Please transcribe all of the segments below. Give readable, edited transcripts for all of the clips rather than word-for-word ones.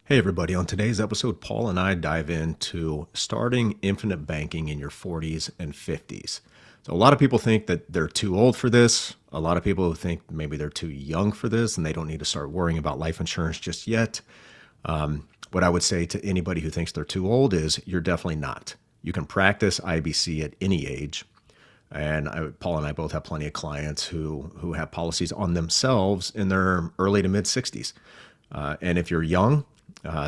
Hey everybody, on today's episode, Paul and I dive into starting infinite banking in your 40s and 50s. So a lot of people think that they're too old for this. A lot of people think maybe they're too young for this and they don't need to start worrying about life insurance just yet. What I would say to anybody who thinks they're too old is you're definitely not. You can practice IBC at any age. And Paul and I both have plenty of clients who have policies on themselves in their early to mid 60s. And if you're young,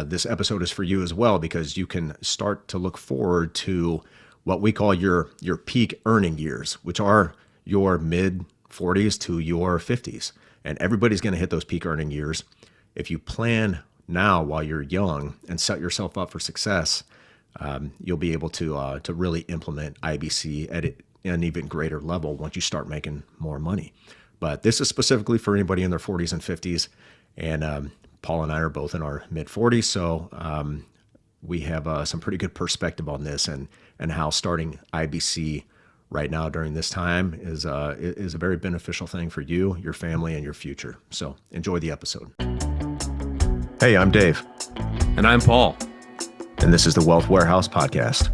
this episode is for you as well, because you can start to look forward to what we call your peak earning years, which are your mid 40s to your 50s. And everybody's going to hit those peak earning years. If you plan now while you're young and set yourself up for success, you'll be able to really implement IBC at an even greater level once you start making more money. But this is specifically for anybody in their 40s and 50s. And Paul and I are both in our mid 40s, so we have some pretty good perspective on this and how starting IBC right now during this time is a very beneficial thing for you, your family, and your future. So enjoy the episode. Hey, I'm Dave. And I'm Paul. And this is the Wealth Warehouse Podcast.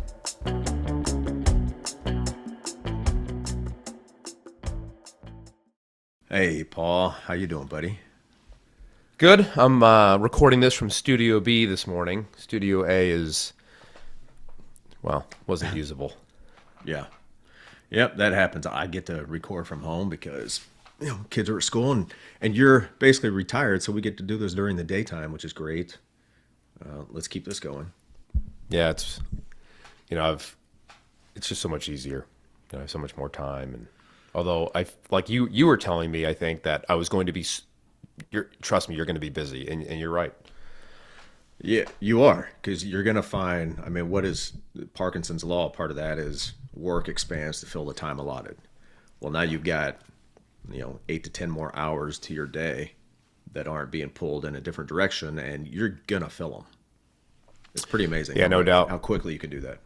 Hey, Paul. How you doing, buddy? Good. I'm recording this from Studio B this morning. Studio A wasn't usable. Yeah. Yep, that happens. I get to record from home because, kids are at school and you're basically retired, so we get to do this during the daytime, which is great. Let's keep this going. Yeah, it's just so much easier. I have so much more time, and although you were telling me, I think that I was going to be. Trust me, you're going to be busy, and you're right. Yeah, you are, because you're going to find, what is Parkinson's law? Part of that is work expands to fill the time allotted. Well, now you've got, 8 to 10 more hours to your day that aren't being pulled in a different direction, and you're going to fill them. It's pretty amazing. Yeah, no doubt. How quickly you can do that.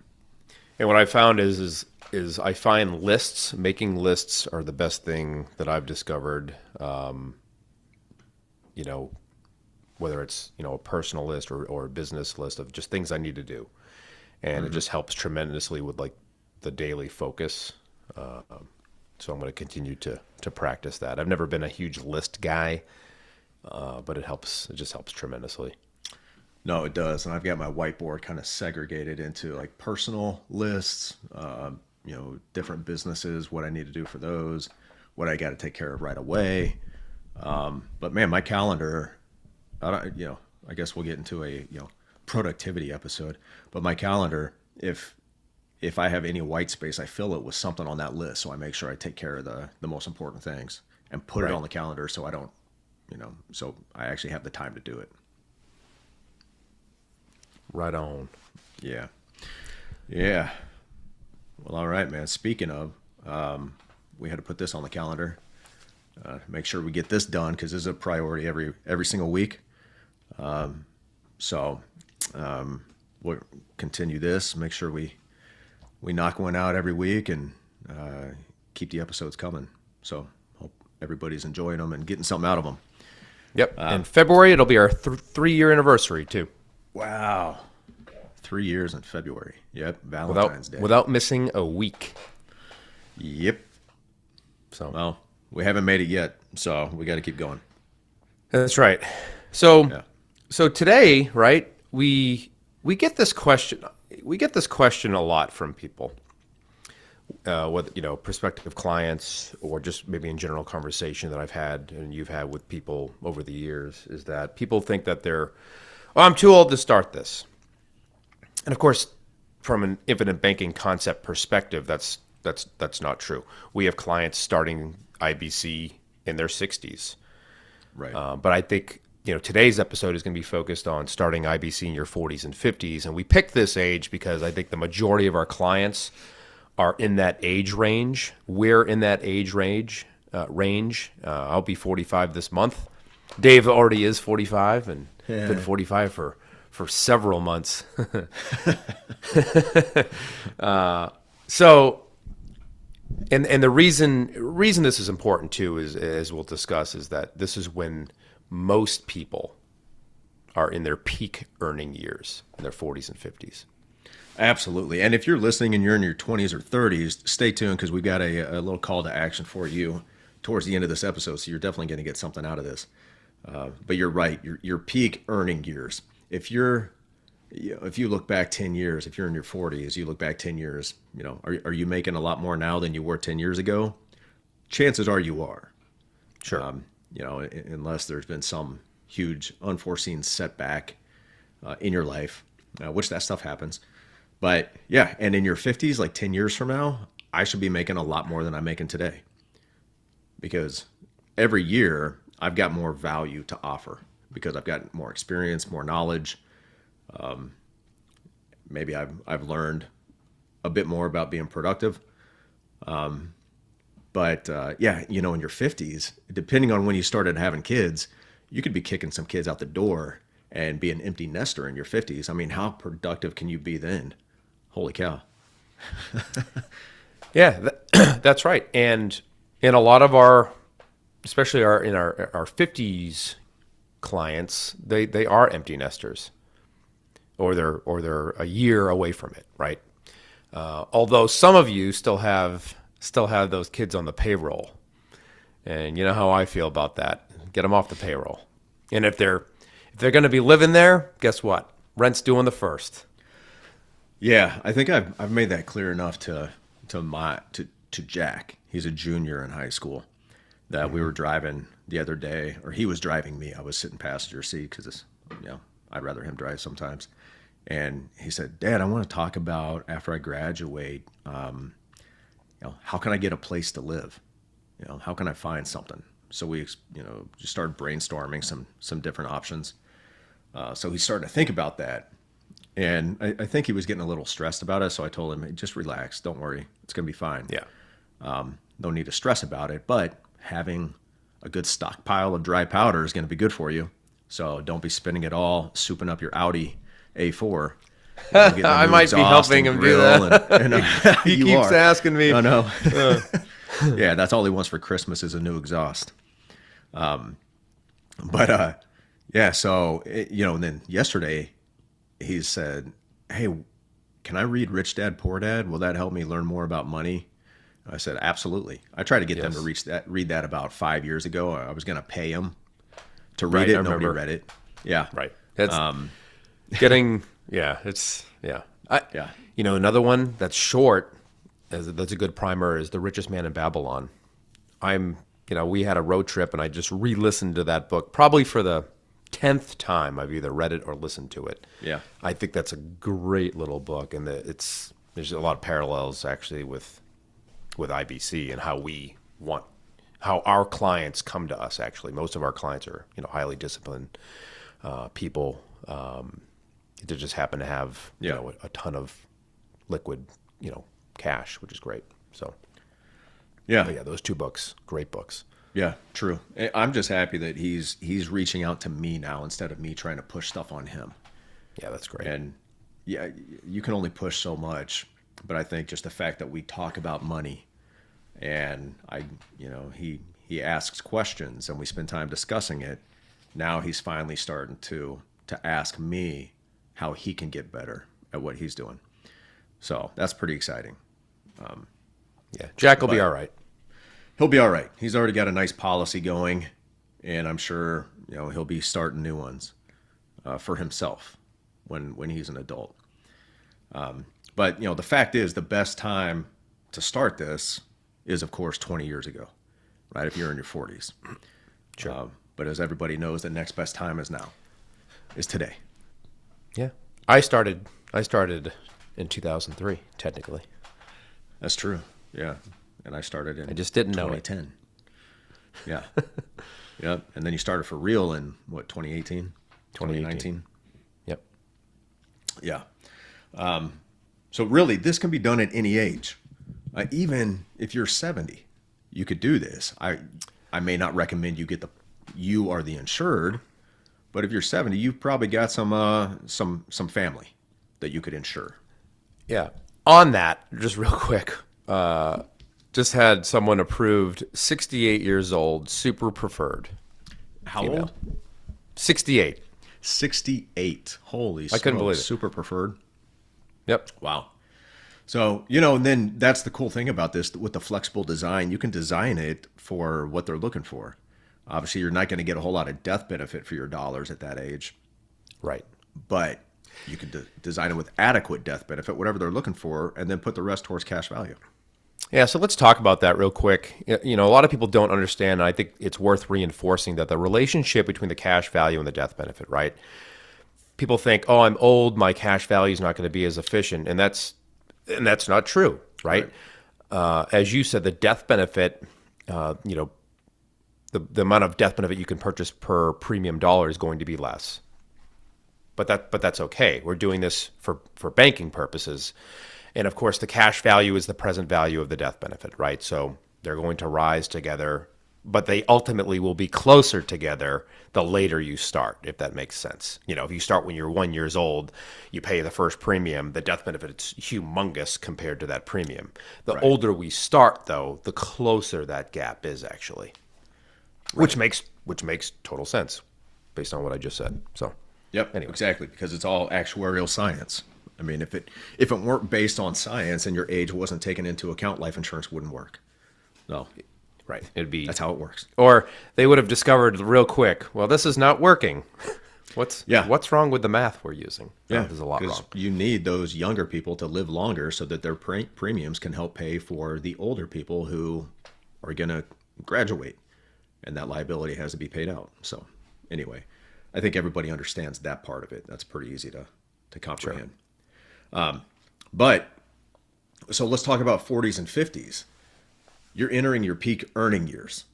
And what I found is I find making lists are the best thing that I've discovered. Whether it's, a personal list or a business list of just things I need to do. And It just helps tremendously with the daily focus. So I'm going to continue to practice that. I've never been a huge list guy, but it just helps tremendously. No, it does. And I've got my whiteboard kind of segregated into personal lists, different businesses, what I need to do for those, what I got to take care of right away. But man, my calendar, I guess we'll get into a, productivity episode, but my calendar, if I have any white space, I fill it with something on that list. So I make sure I take care of the most important things and put it on the calendar. So I don't, so I actually have the time to do it. Right on. Yeah. Yeah. Well, all right, man. Speaking of, we had to put this on the calendar. Make sure we get this done because this is a priority every single week. So we'll continue this. Make sure we knock one out every week and keep the episodes coming. So hope everybody's enjoying them and getting something out of them. Yep. In February, it'll be our 3-year anniversary too. Wow. 3 years in February. Yep. Valentine's Day. Without missing a week. Yep. So. Well, we haven't made it yet, so we got to keep going. That's right. So today, right, we get this question. We get this question a lot from people, whether prospective clients or just maybe in general conversation that I've had and you've had with people over the years. Is that people think that I'm too old to start this, and of course, from an infinite banking concept perspective, that's not true. We have clients starting IBC in their 60s. Right. But I think, today's episode is going to be focused on starting IBC in your 40s and 50s. And we picked this age because I think the majority of our clients are in that age range. We're in that age range. I'll be 45 this month. Dave already is 45 and been 45 for several months. And the reason this is important too is, as we'll discuss, is that this is when most people are in their peak earning years, in their 40s and 50s. Absolutely. And if you're listening and you're in your 20s or 30s, stay tuned because we've got a little call to action for you towards the end of this episode. So you're definitely going to get something out of this. But you're right. Your peak earning years. If you look back 10 years, if you're in your 40s, you look back 10 years, are you making a lot more now than you were 10 years ago? Chances are you are. Sure. Unless there's been some huge unforeseen setback in your life, which that stuff happens. But yeah, and in your 50s, like 10 years from now, I should be making a lot more than I'm making today. Because every year I've got more value to offer because I've got more experience, more knowledge. Maybe I've learned a bit more about being productive. But in your 50s, depending on when you started having kids, you could be kicking some kids out the door and be an empty nester in your 50s. I mean, how productive can you be then? Holy cow. Yeah, that's right. And in a lot of our, especially our 50s clients, they are empty nesters, or they're a year away from it, right? Although some of you still have those kids on the payroll, and you know how I feel about that. Get them off the payroll. And if they're going to be living there, guess what? Rent's due on the 1st. Yeah, I think I've made that clear enough to Jack. He's a junior in high school. That we were driving the other day, or he was driving me. I was sitting passenger seat because I'd rather him drive sometimes. And he said, "Dad, I want to talk about after I graduate. How can I get a place to live? How can I find something?" So we just started brainstorming some different options. So he started to think about that. And I think he was getting a little stressed about it. So I told him, "Hey, just relax. Don't worry. It's going to be fine. Yeah. No need to stress about it. But having a good stockpile of dry powder is going to be good for you. So don't be spending it all souping up your Audi A4. I might be helping him do that. He keeps asking me. I know. Yeah, that's all he wants for Christmas is a new exhaust. So, and then yesterday he said, "Hey, can I read Rich Dad, Poor Dad? Will that help me learn more about money?" I said, "Absolutely." I tried to get them to read that about 5 years ago. I was going to pay him to read it. Nobody read it. Yeah. Right. That's getting, another one that's short, that's a good primer, is The Richest Man in Babylon. We had a road trip and I just re-listened to that book, probably for the 10th time I've either read it or listened to it. Yeah. I think that's a great little book, and there's a lot of parallels actually with IBC and how our clients come to us. Actually, most of our clients are highly disciplined people. They just happen to have a ton of liquid cash, which is great. So yeah, those two books, great books. Yeah, true. I'm just happy that he's reaching out to me now instead of me trying to push stuff on him. Yeah, that's great. And yeah, you can only push so much, but I think just the fact that we talk about money and he asks questions and we spend time discussing it. Now he's finally starting to ask me how he can get better at what he's doing. So that's pretty exciting. Jack will be all right. He'll be all right. He's already got a nice policy going, and I'm sure he'll be starting new ones for himself when he's an adult. But the fact is, the best time to start this is, of course, 20 years ago, right? If you're in your 40s. Sure. But as everybody knows, the next best time is now, is today. Yeah. I started in 2003, technically. That's true. Yeah. And I started in I just didn't 2010. know it. Yeah. Yep. And then you started for real in 2018? 2019. Yep. Yeah. So really, this can be done at any age. Even if you're 70, you could do this. I may not recommend you are the insured, but if you're 70, you've probably got some family that you could insure. Yeah. On that, just real quick, just had someone approved, 68 years old, super preferred. How female. old? 68. 68. Holy I couldn't believe smokes. it. Super preferred. Yep. Wow. So, and then that's the cool thing about this with the flexible design. You can design it for what they're looking for. Obviously, you're not going to get a whole lot of death benefit for your dollars at that age, Right. but you can design it with adequate death benefit, whatever they're looking for, and then put the rest towards cash value. Yeah, so let's talk about that real quick. A lot of people don't understand, and I think it's worth reinforcing that the relationship between the cash value and the death benefit, right? People think, "Oh, I'm old, my cash value is not going to be as efficient," and that's not true, right? As you said, the death benefit, the amount of death benefit you can purchase per premium dollar is going to be less. But that's okay. We're doing this for banking purposes. And of course, the cash value is the present value of the death benefit, right? So they're going to rise together, but they ultimately will be closer together the later you start, if that makes sense. If you start when you're 1 year old, you pay the first premium, the death benefit is humongous compared to that premium. The older we start, though, the closer that gap is actually, which makes total sense based on what I just said. So, yep, anyway. Exactly, because it's all actuarial science. I mean, if it weren't based on science and your age wasn't taken into account, life insurance wouldn't work. No. Right. That's how it works. Or they would have discovered real quick, well, this is not working. What's wrong with the math we're using? Yeah, there's a lot wrong. You need those younger people to live longer so that their premiums can help pay for the older people who are going to graduate, and that liability has to be paid out. So anyway, I think everybody understands that part of it. That's pretty easy to comprehend. Sure. But so let's talk about 40s and 50s. You're entering your peak earning years.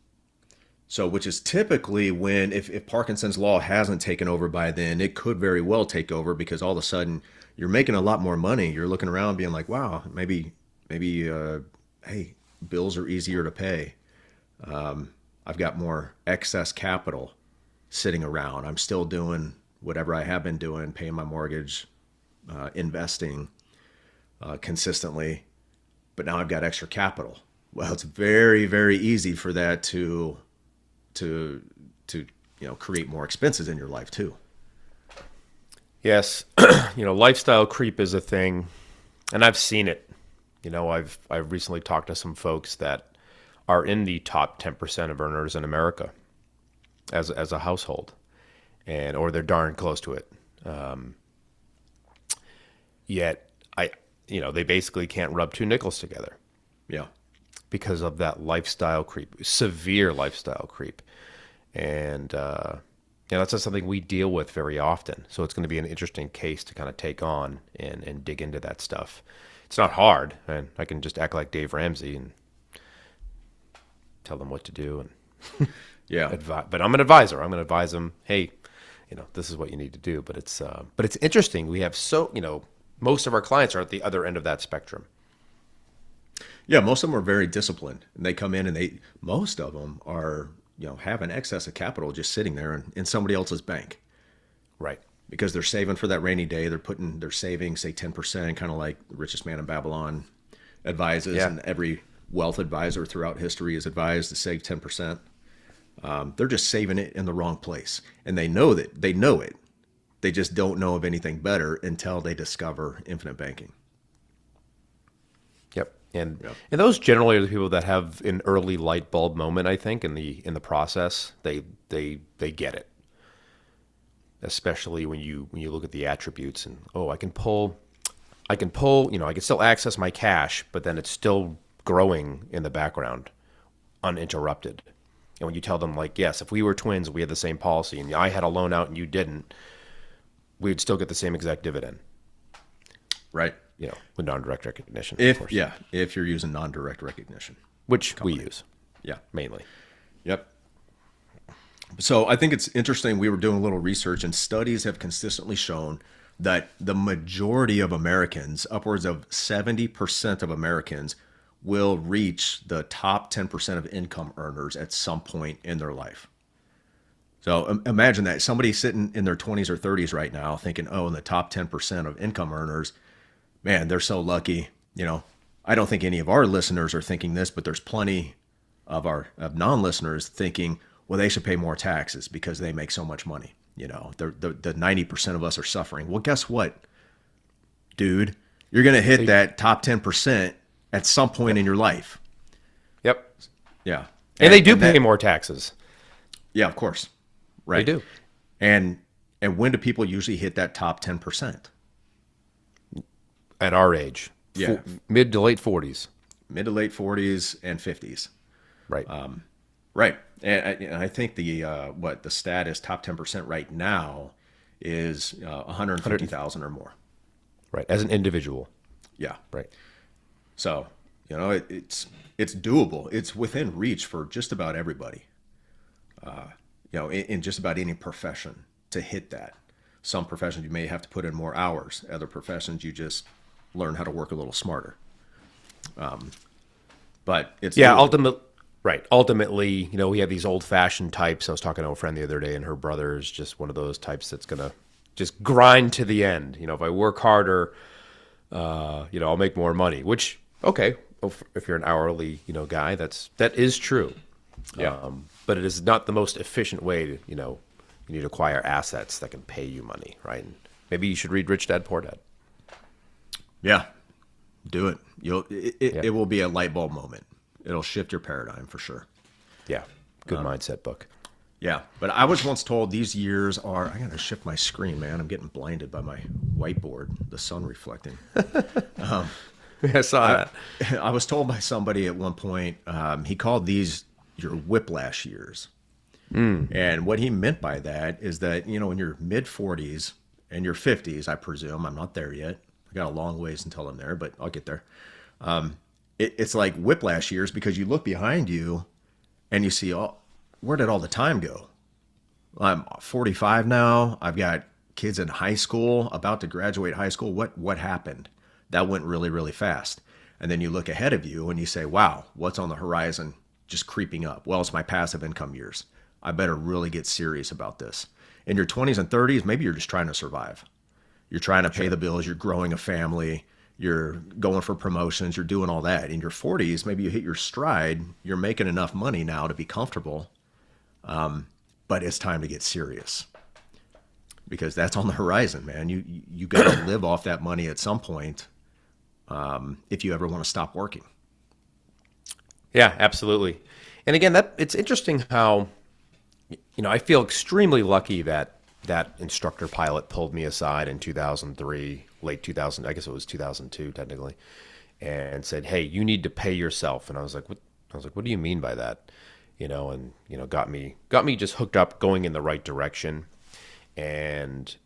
So, which is typically when, if Parkinson's law hasn't taken over by then, it could very well take over, because all of a sudden you're making a lot more money. You're looking around being like, wow, maybe, hey, bills are easier to pay. I've got more excess capital sitting around. I'm still doing whatever I have been doing, paying my mortgage, investing consistently, but now I've got extra capital. Well, it's very, very easy for that to create more expenses in your life too. Yes, lifestyle creep is a thing, and I've seen it. I've recently talked to some folks that are in the top 10% of earners in America as a household, or they're darn close to it. Yet they basically can't rub two nickels together. Yeah. Because of that lifestyle creep, severe lifestyle creep. And that's not something we deal with very often. So it's going to be an interesting case to kind of take on and dig into that stuff. It's not hard, and I can just act like Dave Ramsey and tell them what to do. And yeah. But I'm an advisor. I'm going to advise them, hey, this is what you need to do. But it's interesting. We have most of our clients are at the other end of that spectrum. Yeah, most of them are very disciplined, and they come in and most of them are, have an excess of capital just sitting there in somebody else's bank. Right. Because they're saving for that rainy day. They're saving, say, 10%, kind of like the richest man in Babylon advises, and every wealth advisor throughout history is advised to save 10%. They're just saving it in the wrong place, and they know it. They just don't know of anything better until they discover infinite banking. Yep. And those generally are the people that have an early light bulb moment, I think, in the process. They get it. Especially when you look at the attributes and, I can still access my cash, but then it's still growing in the background uninterrupted. And when you tell them, like, yes, if we were twins, we had the same policy and I had a loan out and you didn't, we'd still get the same exact dividend. Right. With non-direct recognition. If you're using non-direct recognition. Which we use. Yeah. Mainly. Yep. So I think it's interesting. We were doing a little research, and studies have consistently shown that the majority of Americans, upwards of 70% of Americans, will reach the top 10% of income earners at some point in their life. So imagine that. Somebody sitting in their 20s or 30s right now thinking, in the top 10% of income earners, man, they're so lucky. I don't think any of our listeners are thinking this, but there's plenty of non-listeners thinking, well, they should pay more taxes because they make so much money. the 90% of us are suffering. Well, guess what, dude? You're going to hit that top 10% at some point in your life. Yep. Yeah. And they do pay more taxes. Yeah, of course. Right. They do. And when do people usually hit that top 10%? At our age. Yeah. Mid to late 40s. Mid to late 40s and 50s. Right. Right. And I think the stat is top 10% right now is 150,000 or more. Right. As an individual. Yeah. Right. So, it's doable. It's within reach for just about everybody. In just about any profession to hit that. Some professions you may have to put in more hours. Other professions you just learn how to work a little smarter. But it's doable. Ultimately, we have these old-fashioned types. I was talking to a friend the other day, and her brother is just one of those types that's gonna just grind to the end. If I work harder, I'll make more money. Which, okay, if you're an hourly, guy, that is true. Yeah. But it is not the most efficient way to, you need to acquire assets that can pay you money, right? And maybe you should read Rich Dad Poor Dad. Yeah, do it. It will be a light bulb moment. It'll shift your paradigm for sure. Yeah, good mindset book. Yeah, but I was once told these years are. I gotta shift my screen, man. I'm getting blinded by my whiteboard, the sun reflecting. I saw that. I was told by somebody at one point. He called these your whiplash years. And what he meant by that is that, in your mid 40s and your 50s, I presume, I'm not there yet. I got a long ways until I'm there, but I'll get there. It's like whiplash years because you look behind you and you see, where did all the time go? I'm 45 now. I've got kids in high school, about to graduate high school. What happened? That went really, really fast. And then you look ahead of you and you say, wow, what's on the horizon just creeping up? Well, it's my passive income years. I better really get serious about this. In your 20s and 30s, maybe you're just trying to survive. You're trying to pay the bills. You're growing a family. You're going for promotions. You're doing all that. In your 40s, maybe you hit your stride. You're making enough money now to be comfortable. But it's time to get serious because that's on the horizon, man. You got to live off that money at some point if you ever want to stop working. Yeah, absolutely. And again, it's interesting how, I feel extremely lucky that instructor pilot pulled me aside in 2003, late 2000, I guess it was 2002 technically, and said, "Hey, you need to pay yourself." And I was like, "What?" What do you mean by that? And got me just hooked up, going in the right direction. And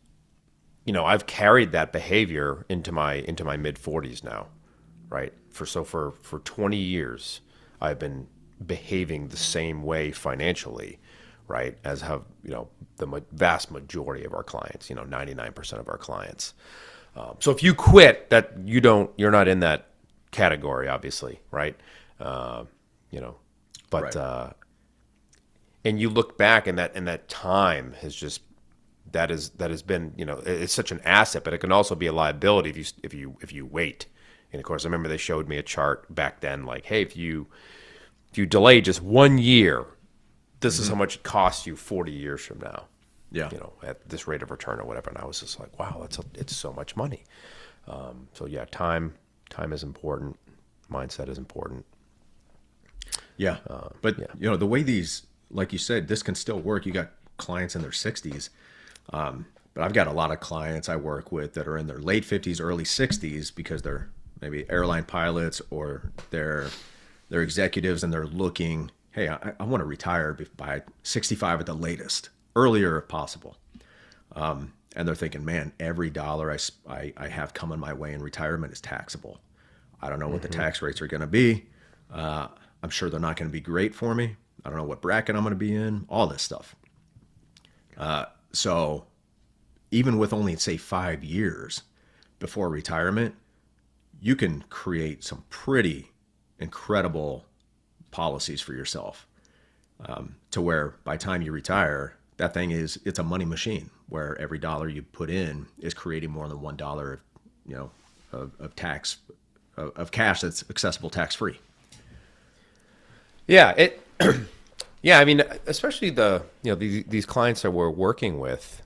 I've carried that behavior into my mid 40s now, right? For 20 years, I've been behaving the same way financially, right, as have the vast majority of our clients, 99% of our clients. So if you quit, you're not in that category, obviously, right? But and you look back, and that time has just that has been, it's such an asset, but it can also be a liability if you wait. And of course, I remember they showed me a chart back then, like, hey, if you delay just 1 year, this is how much it costs you 40 years from now. Yeah. At this rate of return or whatever. And I was just like, wow, it's so much money. So yeah, time is important. Mindset is important. Yeah. But the way these, like you said, this can still work. You got clients in their 60s. But I've got a lot of clients I work with that are in their late 50s, early 60s because they're maybe airline pilots or they're executives and they're looking, hey, I want to retire by 65 at the latest, earlier if possible. And they're thinking, man, every dollar I have coming my way in retirement is taxable. I don't know what the tax rates are going to be. I'm sure they're not going to be great for me. I don't know what bracket I'm going to be in, all this stuff. So even with only, say, 5 years before retirement, you can create some pretty incredible policies for yourself to where by the time you retire, that thing it's a money machine where every dollar you put in is creating more than $1 of tax of cash that's accessible tax free. Yeah, Yeah, I mean, especially these clients that we're working with,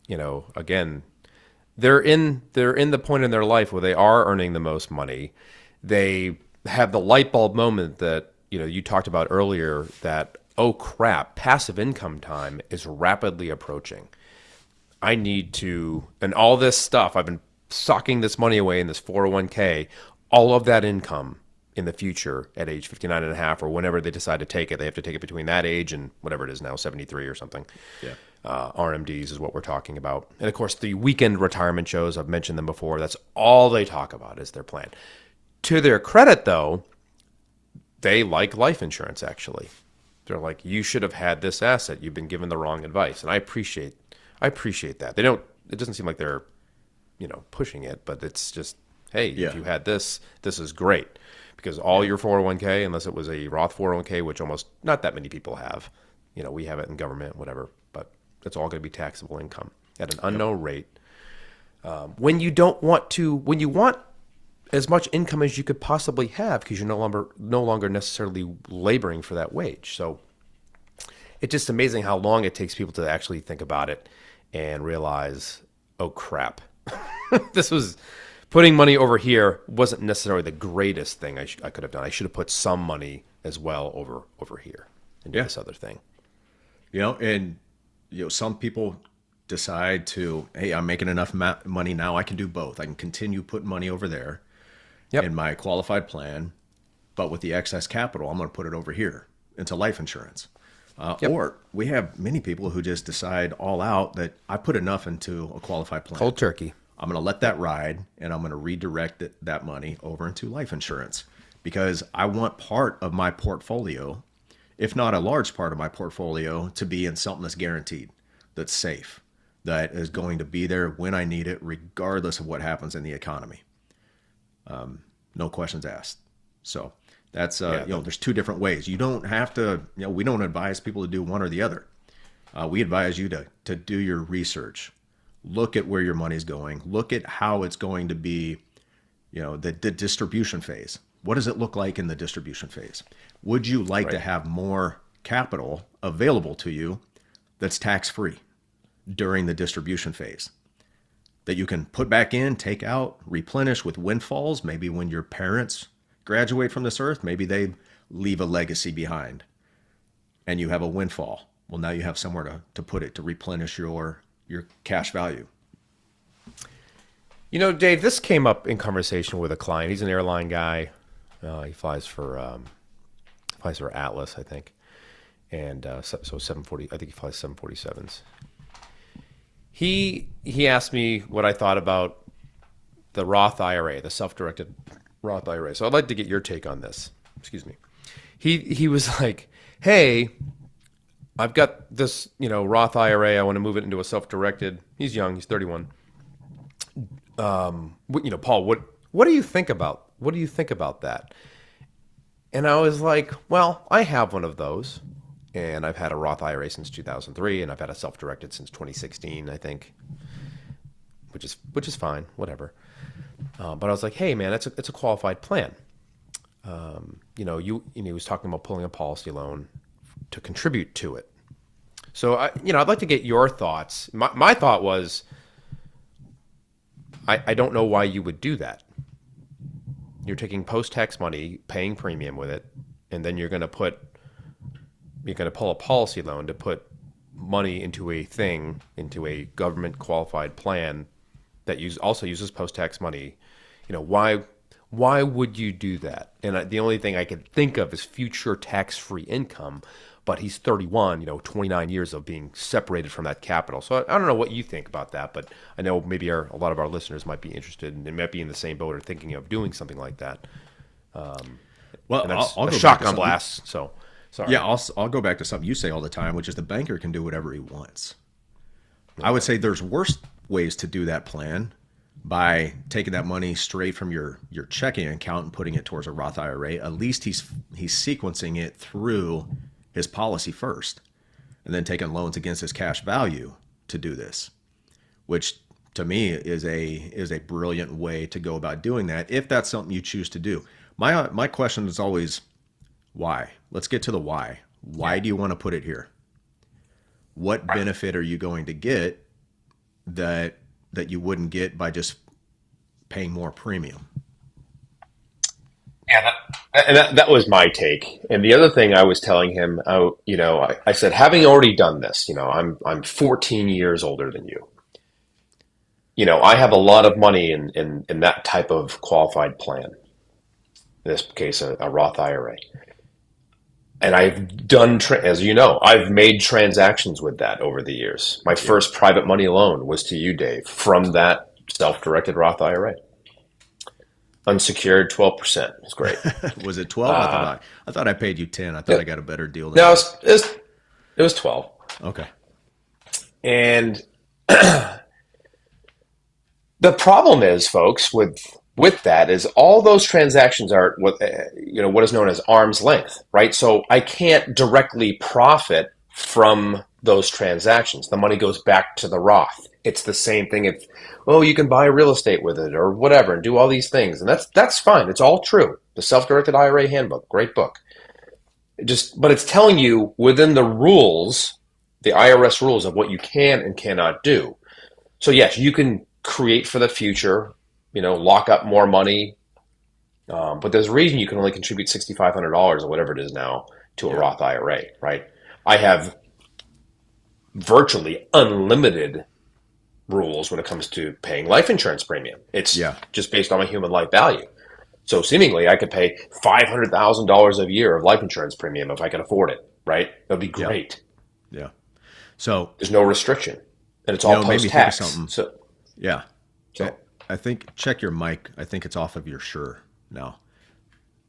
again, they're in the point in their life where they are earning the most money. They have the light bulb moment that you talked about earlier, that, oh crap, passive income time is rapidly approaching. I need to, and all this stuff, I've been socking this money away in this 401k, all of that income in the future at age 59 and a half, or whenever they decide to take it. They have to take it between that age and whatever it is now, 73 or something. Yeah. RMDs is what we're talking about. And of course, the weekend retirement shows, I've mentioned them before. That's all they talk about is their plan. To their credit, though, they like life insurance, actually. They're like, you should have had this asset. You've been given the wrong advice. And I appreciate that. It doesn't seem like they're, pushing it, but it's just, hey, if you had this is great. Because all your 401k, unless it was a Roth 401k, which almost not that many people have, we have it in government, whatever, but it's all going to be taxable income at an unknown rate. When you want as much income as you could possibly have, because you're no longer necessarily laboring for that wage. So it's just amazing how long it takes people to actually think about it and realize, oh crap, this was putting money over here wasn't necessarily the greatest thing I could have done. I should have put some money as well over here into this other thing. And some people decide to, hey, I'm making enough money now, I can do both. I can continue putting money over there in my qualified plan, but with the excess capital, I'm going to put it over here into life insurance. Or we have many people who just decide all out that I put enough into a qualified plan. Cold turkey. I'm going to let that ride, and I'm going to redirect that money over into life insurance, because I want part of my portfolio, if not a large part of my portfolio, to be in something that's guaranteed, that's safe, that is going to be there when I need it, regardless of what happens in the economy. No questions asked. So that's, there's two different ways. You don't have to, we don't advise people to do one or the other. We advise you to do your research. Look at where your money's going. Look at how it's going to be, the distribution phase. What does it look like in the distribution phase? Would you like to have more capital available to you that's tax-free during the distribution phase, that you can put back in, take out, replenish with windfalls? Maybe when your parents graduate from this earth, maybe they leave a legacy behind and you have a windfall. Well, now you have somewhere to put it, to replenish your cash value. Dave, this came up in conversation with a client. He's an airline guy. He flies for Atlas, I think. And so 740, I think he flies 747s. He asked me what I thought about the Roth IRA, the self-directed Roth IRA. So I'd like to get your take on this. Excuse me. He was like, hey, I've got this, Roth IRA. I want to move it into a self-directed. He's young. He's 31. Paul, what do you think about? What do you think about that? And I was like, well, I have one of those, and I've had a Roth IRA since 2003, and I've had a self-directed since 2016, I think, which is fine, whatever. But I was like, hey, man, it's a qualified plan. He was talking about pulling a policy loan to contribute to it. So I'd like to get your thoughts. My thought was, I don't know why you would do that. You're taking post-tax money, paying premium with it, and then you're going to pull a policy loan to put money into a government qualified plan that also uses post-tax money. Why would you do that? And the only thing I could think of is future tax-free income, but he's 31, 29 years of being separated from that capital. So I don't know what you think about that, but I know maybe a lot of our listeners might be interested and they might be in the same boat or thinking of doing something like that. Well, I'll go shotgun blast. So sorry. Yeah, I'll go back to something you say all the time, which is the banker can do whatever he wants. Okay. I would say there's worse ways to do that plan, by taking that money straight from your checking account and putting it towards a Roth IRA. At least he's sequencing it through his policy first, and then taking loans against his cash value to do this, which to me is a brilliant way to go about doing that, if that's something you choose to do. My question is always why. Let's get to the why. Why do you want to put it here? What benefit are you going to get that you wouldn't get by just paying more premium? Yeah, that was my take. And the other thing I was telling him, I said, having already done this, I'm 14 years older than you. I have a lot of money in that type of qualified plan. In this case, a Roth IRA. And I've done, as you know, I've made transactions with that over the years. My first private money loan was to you, Dave, from that self-directed Roth IRA. Unsecured, 12%. It's great. Was it 12? I thought I paid you 10. I thought I got a better deal than No, that. it was 12. Okay. And the problem is, folks, with that is all those transactions are what is known as arm's length, right? So I can't directly profit from those transactions. The money goes back to the Roth. It's the same thing if, you can buy real estate with it or whatever and do all these things. And that's fine. It's all true. The Self-Directed IRA Handbook, great book. But it's telling you within the rules, the IRS rules of what you can and cannot do. So yes, you can create for the future, lock up more money. But there's a reason you can only contribute $6,500 or whatever it is now to a Roth IRA, right? I have virtually unlimited rules when it comes to paying life insurance premium. It's just based on my human life value. So seemingly I could pay $500,000 a year of life insurance premium if I could afford it, right? That'd be great. Yeah. So there's no restriction and it's all post-tax. So I think check your mic. I think it's off of your Sure now.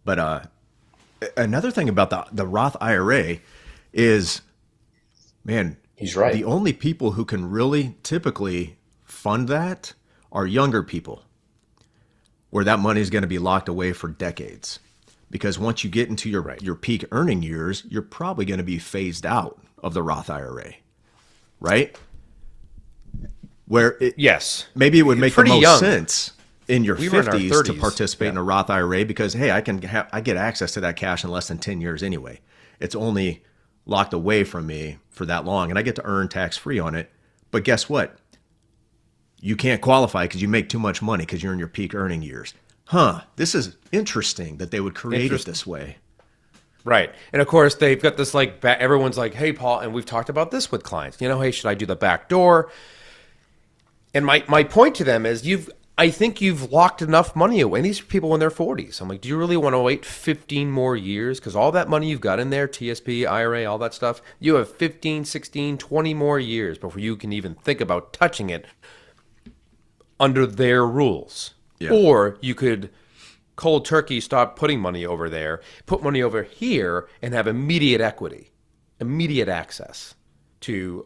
But another thing about the Roth IRA is, man, he's right. The only people who can really typically fund that are younger people, where that money is going to be locked away for decades. Because once you get into your peak earning years, you're probably going to be phased out of the Roth IRA, right? Where maybe it would make the most sense in your 50s to participate in a Roth IRA because, hey, I get access to that cash in less than 10 years anyway. It's only locked away from me for that long, and I get to earn tax-free on it. But guess what? You can't qualify because you make too much money because you're in your peak earning years. This is interesting that they would create it this way. Right. And of course, they've got this everyone's like, hey, Paul, and we've talked about this with clients, hey, should I do the back door? And my point to them is I think you've locked enough money away. And these are people in their 40s. I'm like, do you really want to wait 15 more years? Because all that money you've got in there, TSP, IRA, all that stuff, you have 15, 16, 20 more years before you can even think about touching it under their rules. Yeah. Or you could cold turkey stop putting money over there, put money over here, and have immediate equity, immediate access to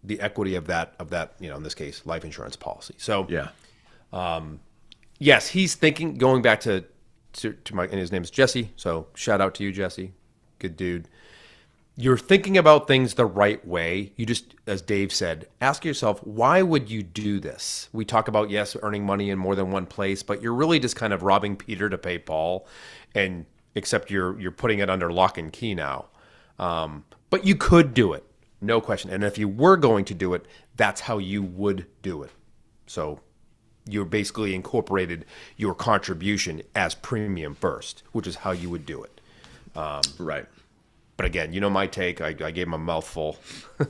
the equity of that, in this case, life insurance policy. So yes, he's thinking, going back to and his name is Jesse. So shout out to you, Jesse. Good dude. You're thinking about things the right way. You just, as Dave said, ask yourself, why would you do this? We talk about, yes, earning money in more than one place, but you're really just kind of robbing Peter to pay Paul, and except you're putting it under lock and key now. But you could do it, no question. And if you were going to do it, that's how you would do it. So you're basically incorporated your contribution as premium first, which is how you would do it. Right. But again, my take. I gave him a mouthful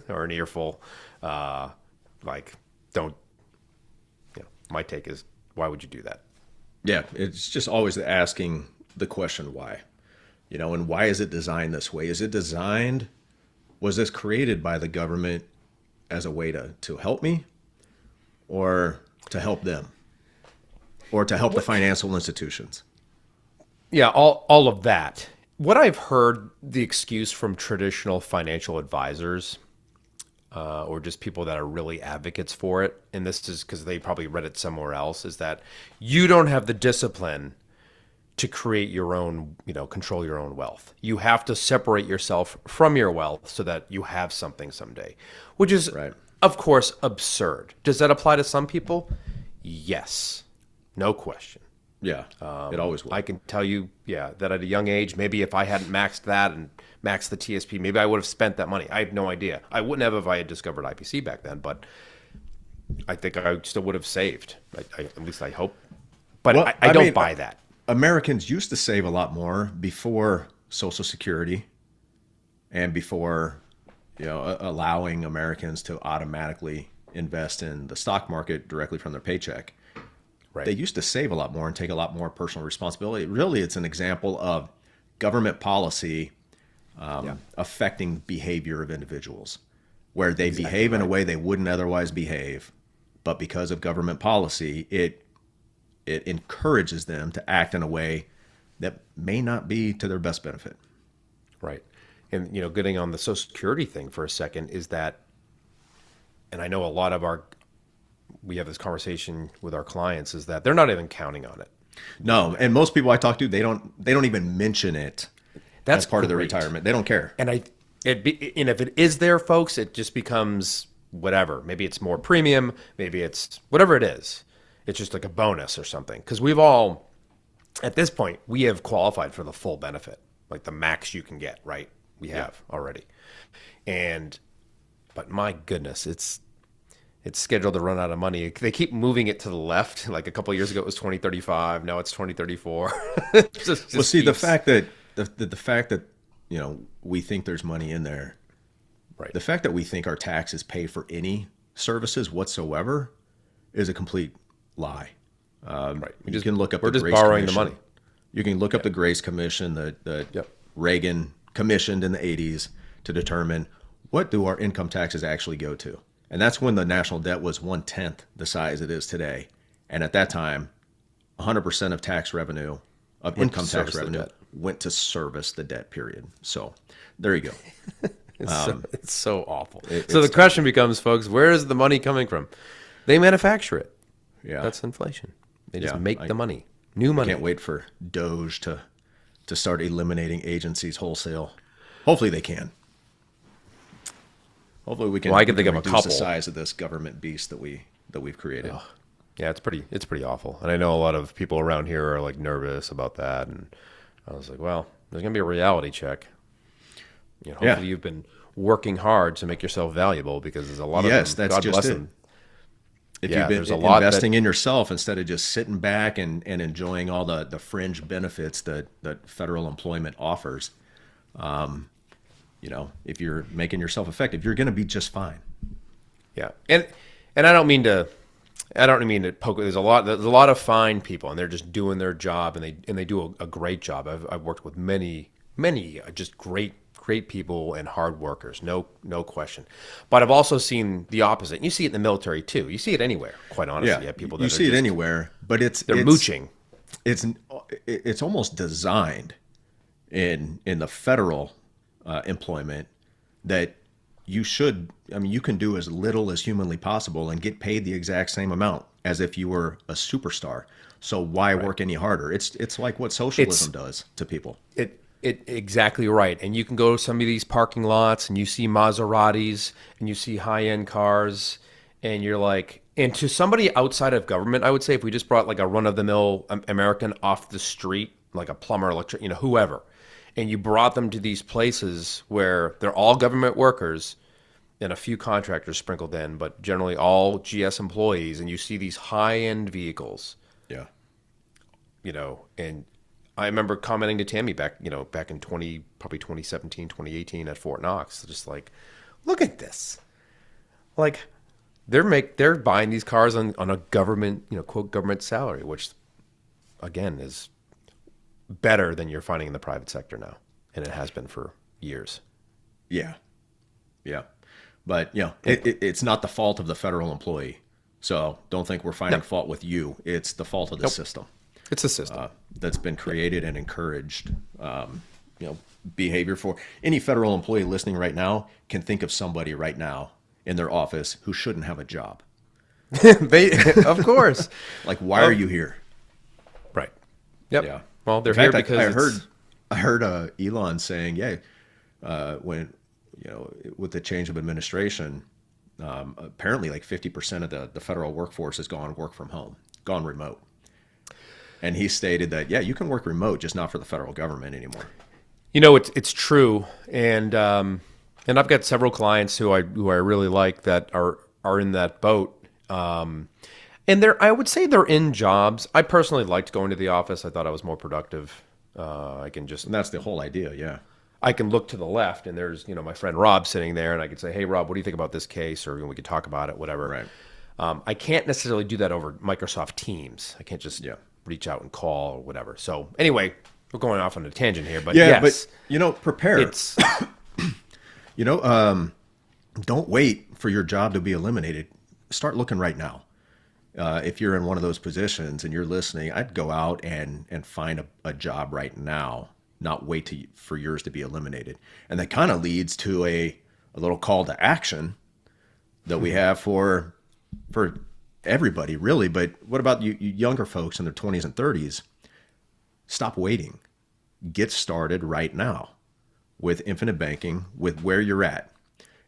or an earful. My take is, why would you do that? Yeah, it's just always asking the question why. And why is it designed this way? Is it designed, was this created by the government as a way to help me, or to help them, or to help the financial institutions? Yeah, all of that. What I've heard the excuse from traditional financial advisors, or just people that are really advocates for it, and this is because they probably read it somewhere else, is that you don't have the discipline to create your own, control your own wealth. You have to separate yourself from your wealth so that you have something someday, which is, of course, absurd. Does that apply to some people? Yes, no question. Yeah, it always will. I can tell you, yeah, that at a young age, maybe if I hadn't maxed that and maxed the TSP, maybe I would have spent that money. I have no idea. I wouldn't have if I had discovered IBC back then, but I think I still would have saved. At least I hope. But Well, I don't mean, buy that. Americans used to save a lot more before Social Security and before, allowing Americans to automatically invest in the stock market directly from their paycheck. Right. They used to save a lot more and take a lot more personal responsibility. Really, it's an example of government policy affecting behavior of individuals, where they behave in a way they wouldn't otherwise behave, but because of government policy, it encourages them to act in a way that may not be to their best benefit. Right. And, getting on the Social Security thing for a second is that, and I know a lot of we have this conversation with our clients, is that they're not even counting on it. No, and most people I talk to, they don't even mention it That's as part of their great. retirement. They don't care. And and if it is there, folks, it just becomes whatever. Maybe it's more premium. Maybe it's whatever it is. It's just like a bonus or something. Because we've all, at this point, we have qualified for the full benefit, like the max you can get, right? We have already. But my goodness, it's scheduled to run out of money. They keep moving it to the left. Like a couple of years ago, it was 2035. Now it's 2034. Well, see, the fact that we think there's money in there, right? The fact that we think our taxes pay for any services whatsoever is a complete lie. Right. You can look up we're the just Grace borrowing Commission. the money. You can look up the Grace Commission that Reagan commissioned in the 80s to determine what do our income taxes actually go to. And that's when the national debt was 1/10 the size it is today. And at that time, 100% of tax revenue, of income tax revenue, went to service the debt, period. So there you go. It's so awful. So the question becomes, folks, where is the money coming from? They manufacture it. Yeah. That's inflation. They just Yeah, make the money. New money. Can't wait for Doge to start eliminating agencies wholesale. Hopefully they can. Hopefully we can. Well, I can think of a reduce couple. the size of this government beast that we've created. Yeah, it's pretty awful. And I know a lot of people around here are like nervous about that. And I was like, well, there's gonna be a reality check. Hopefully you've been working hard to make yourself valuable, because there's a lot of them. That's God just bless it. them. If Yeah, you've been there's a lot investing in yourself instead of just sitting back and enjoying all the fringe benefits that federal employment offers, if you're making yourself effective, you're going to be just fine. Yeah, and I don't mean to poke. There's a lot of fine people, and they're just doing their job, and they do a great job. I've worked with many just great people and hard workers, no question. But I've also seen the opposite. You see it in the military too. You see it anywhere, quite honestly. Yeah, You have people that you are see it just, anywhere, but they're mooching. It's almost designed in the federal employment that you can do as little as humanly possible and get paid the exact same amount as if you were a superstar. So why work any harder? It's like what socialism does to people. It exactly right. And you can go to some of these parking lots and you see Maseratis and you see high-end cars, and you're like, and to somebody outside of government, I would say, if we just brought like a run-of-the-mill American off the street, like a plumber, whoever, and you brought them to these places where they're all government workers and a few contractors sprinkled in, but generally all GS employees, and you see these high-end vehicles. Yeah. And I remember commenting to Tammy back in probably 2017, 2018 at Fort Knox, just like, look at this. Like, they're buying these cars on a government, quote, government salary, which again is better than you're finding in the private sector now. And it has been for years. Yeah. Yeah. But, it's not the fault of the federal employee. So don't think we're finding fault with you. It's the fault of the system. It's a system That's been created and encouraged. Behavior for any federal employee listening right now can think of somebody right now in their office who shouldn't have a job. Of course. Like, why are you here? Right. Yep. Yeah. Well, they're In fact, here because I heard Elon saying, when with the change of administration, apparently like 50% of the federal workforce has gone work from home, gone remote. And he stated that, yeah, you can work remote, just not for the federal government anymore. It's true, and I've got several clients who I really like that are in that boat. And I would say they're in jobs. I personally liked going to the office. I thought I was more productive. And that's the whole idea, yeah. I can look to the left and there's, my friend Rob sitting there, and I could say, hey, Rob, what do you think about this case? Or we could talk about it, whatever. Right. I can't necessarily do that over Microsoft Teams. I can't just reach out and call or whatever. So anyway, we're going off on a tangent here, but yes. But, prepare. It's, don't wait for your job to be eliminated. Start looking right now. If you're in one of those positions and you're listening, I'd go out and find a job right now, not wait for yours to be eliminated. And that kind of leads to a little call to action that we have for everybody, really. But what about you younger folks in their 20s and 30s? Stop waiting. Get started right now with infinite banking, with where you're at.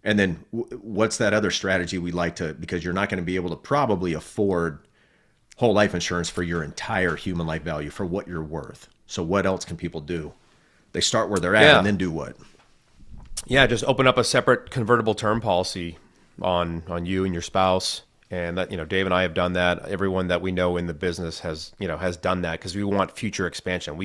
And then what's that other strategy we like to, because you're not going to be able to probably afford whole life insurance for your entire human life value for what you're worth. So what else can people do? They start where they're at and then do what? Yeah, just open up a separate convertible term policy on you and your spouse. And that, Dave and I have done that. Everyone that we know in the business has done that because we want future expansion.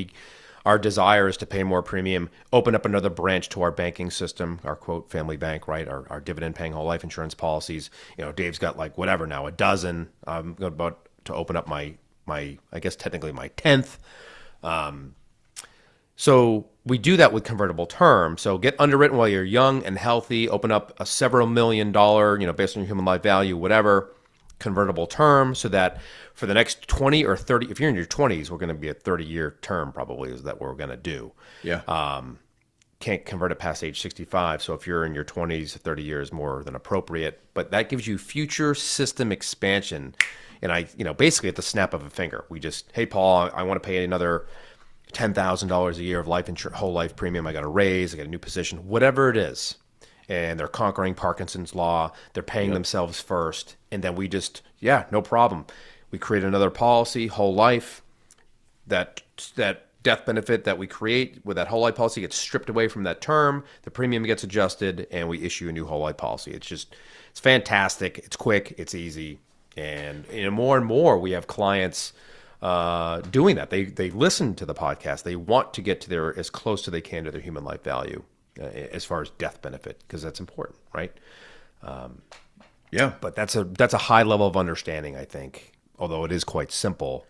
Our desire is to pay more premium, open up another branch to our banking system, our quote family bank, right? Our dividend paying whole life insurance policies. Dave's got like whatever now, a dozen. I'm about to open up my I guess technically my 10th. So we do that with convertible term. So get underwritten while you're young and healthy, open up a several $1 million, based on your human life value, whatever, convertible term, so that for the next 20 or 30, if you're in your 20s, we're going to be a 30-year term probably is that what we're going to do. Yeah. Can't convert it past age 65. So if you're in your 20s, 30 years more than appropriate. But that gives you future system expansion. And basically at the snap of a finger, we just, hey, Paul, I want to pay another $10,000 a year of life insurance, whole life premium. I got a raise, I got a new position, whatever it is. And they're conquering Parkinson's law. They're paying themselves first. And then we just, no problem. We create another policy, whole life. That death benefit that we create with that whole life policy gets stripped away from that term. The premium gets adjusted, and we issue a new whole life policy. It's fantastic. It's quick. It's easy. And more and more we have clients doing that. They listen to the podcast. They want to get to as close as they can to their human life value as far as death benefit, because that's important, right? But that's a high level of understanding, I think, although it is quite simple.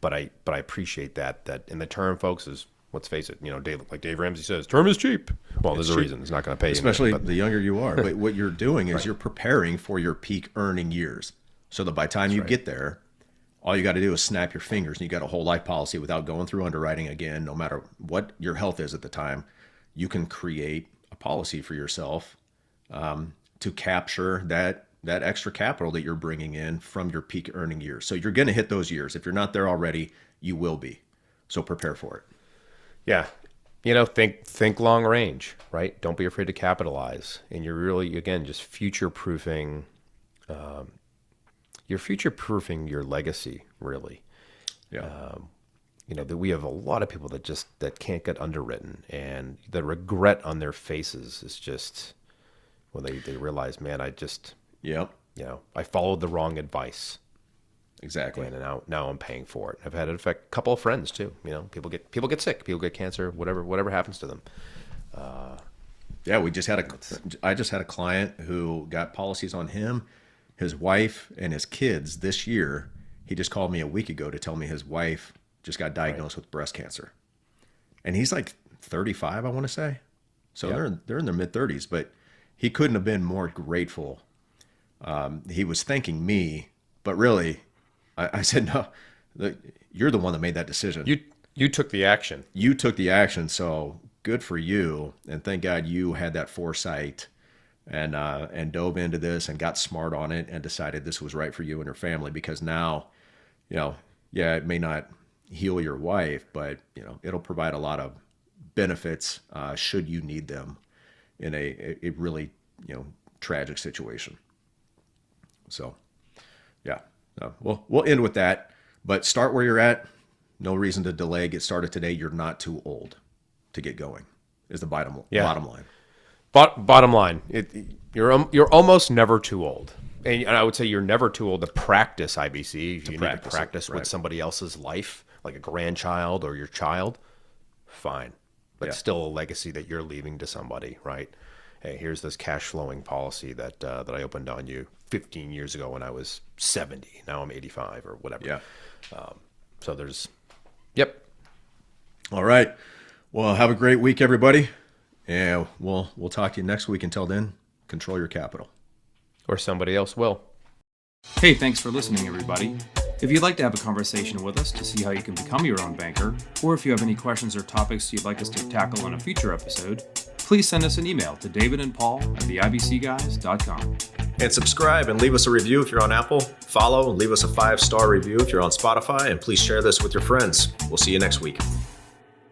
But I appreciate that in the term, folks, is, let's face it, Dave Ramsey says, term is cheap. Well, there's a reason it's not going to pay you. Especially the younger you are. But what you're doing is you're preparing for your peak earning years. So that by the time you get there, all you got to do is snap your fingers and you got a whole life policy without going through underwriting again, no matter what your health is at the time. You can create a policy for yourself to capture that extra capital that you're bringing in from your peak earning years. So you're going to hit those years. If you're not there already, you will be. So prepare for it. Yeah. Think long range, right? Don't be afraid to capitalize. And you're really, again, just future-proofing. You're future-proofing your legacy, really. Yeah. That we have a lot of people that can't get underwritten, and the regret on their faces is just when they realize, man, I followed the wrong advice. Exactly. And now I'm paying for it. I've had it affect a couple of friends too. People get sick, people get cancer, whatever happens to them. I just had a client who got policies on him, his wife, and his kids this year. He just called me a week ago to tell me his wife just got diagnosed with breast cancer. And he's like 35, I want to say. So they're in their mid 30s, but he couldn't have been more grateful. He was thanking me, but really I said, no, you're the one that made that decision. You took the action. You took the action. So good for you. And thank God you had that foresight and dove into this and got smart on it and decided this was right for you and your family, because now, it may not heal your wife, but it'll provide a lot of benefits should you need them in a really tragic situation. So we'll end with that, but start where you're at, No reason to delay. Get started today. You're not too old to get going, is the bottom line. Bottom line, you're almost never too old. And I would say you're never too old to practice IBC. If you need to practice with somebody else's life, like a grandchild or your child, fine. But still a legacy that you're leaving to somebody, right? Hey, here's this cash flowing policy that I opened on you 15 years ago when I was 70. Now I'm 85 or whatever. Yeah. So there's, All right. Well, have a great week, everybody. And we'll talk to you next week. Until then, control your capital. Or somebody else will. Hey, thanks for listening, everybody. If you'd like to have a conversation with us to see how you can become your own banker, or if you have any questions or topics you'd like us to tackle in a future episode, please send us an email to davidandpaul@theibcguys.com. And subscribe and leave us a review if you're on Apple. Follow and leave us a 5-star review if you're on Spotify. And please share this with your friends. We'll see you next week.